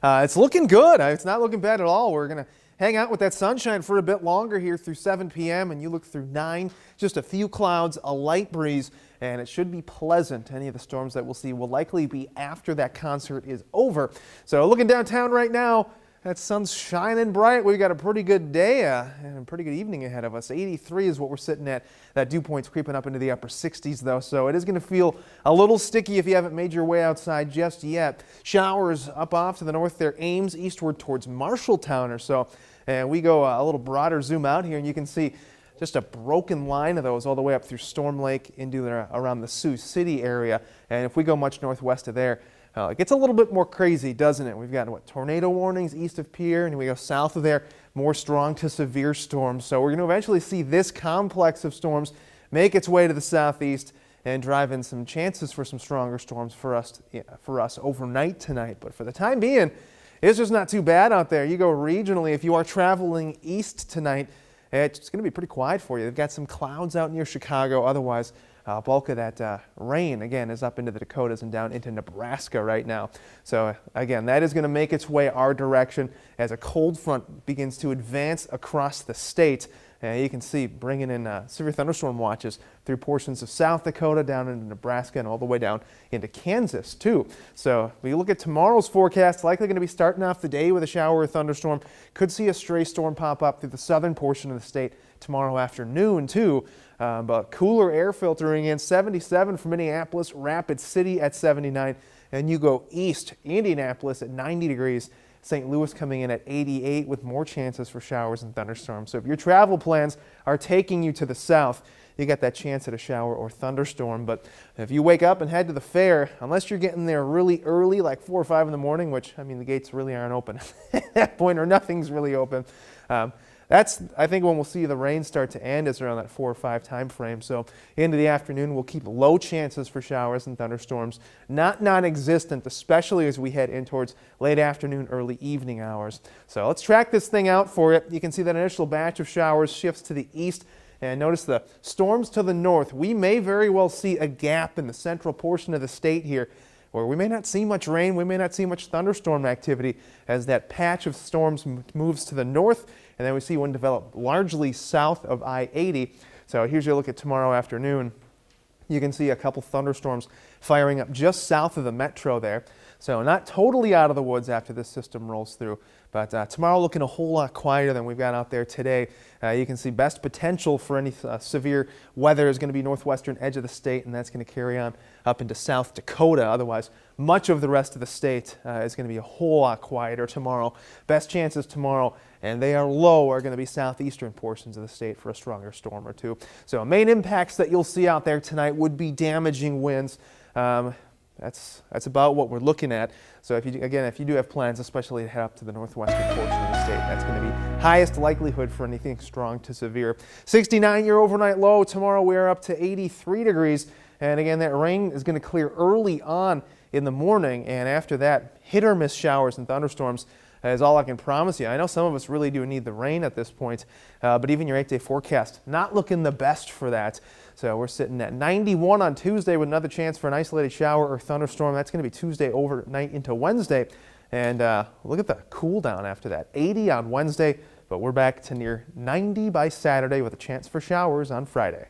It's looking good. It's not looking bad at all. We're going to hang out with that sunshine for a bit longer here through 7 p.m. and you look through 9, just a few clouds, a light breeze, and it should be pleasant. Any of the storms that we'll see will likely be after that concert is over. So looking downtown right now, that sun's shining bright. We've got a pretty good day and a pretty good evening ahead of us. 83 is what we're sitting at. That dew point's creeping up into the upper 60s though, so it is going to feel a little sticky if you haven't made your way outside just yet. Showers up off to the north there, Ames eastward towards Marshalltown or so. And we go a little broader zoom out here and you can see just a broken line of those all the way up through Storm Lake into around the Sioux City area. And if we go much northwest of there, it gets a little bit more crazy, doesn't it? We've got tornado warnings east of Pierre, and we go south of there, more strong to severe storms. So we're going to eventually see this complex of storms make its way to the southeast and drive in some chances for some stronger storms for us overnight tonight. But for the time being, it's just not too bad out there. You go regionally, if you are traveling east tonight, it's going to be pretty quiet for you. They've got some clouds out near Chicago. Otherwise, bulk of that rain, again, is up into the Dakotas and down into Nebraska right now. So, again, that is going to make its way our direction as a cold front begins to advance across the state. You can see bringing in severe thunderstorm watches through portions of South Dakota, down into Nebraska, and all the way down into Kansas, too. So, if you look at tomorrow's forecast, likely going to be starting off the day with a shower or thunderstorm. Could see a stray storm pop up through the southern portion of the state tomorrow afternoon, too. But cooler air filtering in, 77 for Minneapolis, Rapid City at 79, and you go east, Indianapolis at 90 degrees, St. Louis coming in at 88 with more chances for showers and thunderstorms. So if your travel plans are taking you to the south, you got that chance at a shower or thunderstorm. But if you wake up and head to the fair, unless you're getting there really early, like 4 or 5 in the morning, which, I mean, the gates really aren't open at that point, or nothing's really open. That's, I think, when we'll see the rain start to end is around that 4 or 5 time frame. So into the afternoon, we'll keep low chances for showers and thunderstorms, not non-existent, especially as we head in towards late afternoon, early evening hours. So let's track this thing out for you. You can see that initial batch of showers shifts to the east. And notice the storms to the north. We may very well see a gap in the central portion of the state here, where we may not see much rain, we may not see much thunderstorm activity as that patch of storms moves to the north, and then we see one develop largely south of I-80. So here's your look at tomorrow afternoon. You can see a couple thunderstorms firing up just south of the metro there. So not totally out of the woods after this system rolls through, but tomorrow looking a whole lot quieter than we've got out there today. You can see best potential for any severe weather is going to be northwestern edge of the state, and that's going to carry on up into South Dakota. Otherwise, much of the rest of the state is going to be a whole lot quieter tomorrow. Best chances tomorrow, and they are low, are going to be southeastern portions of the state for a stronger storm or two. So main impacts that you'll see out there tonight would be damaging winds. That's about what we're looking at. So if you do have plans, especially to head up to the northwestern portion of the state, that's going to be highest likelihood for anything strong to severe. 69 your overnight low. Tomorrow we're up to 83 degrees. And again, that rain is going to clear early on in the morning. And after that, hit or miss showers and thunderstorms is all I can promise you. I know some of us really do need the rain at this point, but even your 8-day forecast, not looking the best for that. So we're sitting at 91 on Tuesday with another chance for an isolated shower or thunderstorm. That's going to be Tuesday overnight into Wednesday. And look at the cool down after that. 80 on Wednesday, but we're back to near 90 by Saturday with a chance for showers on Friday.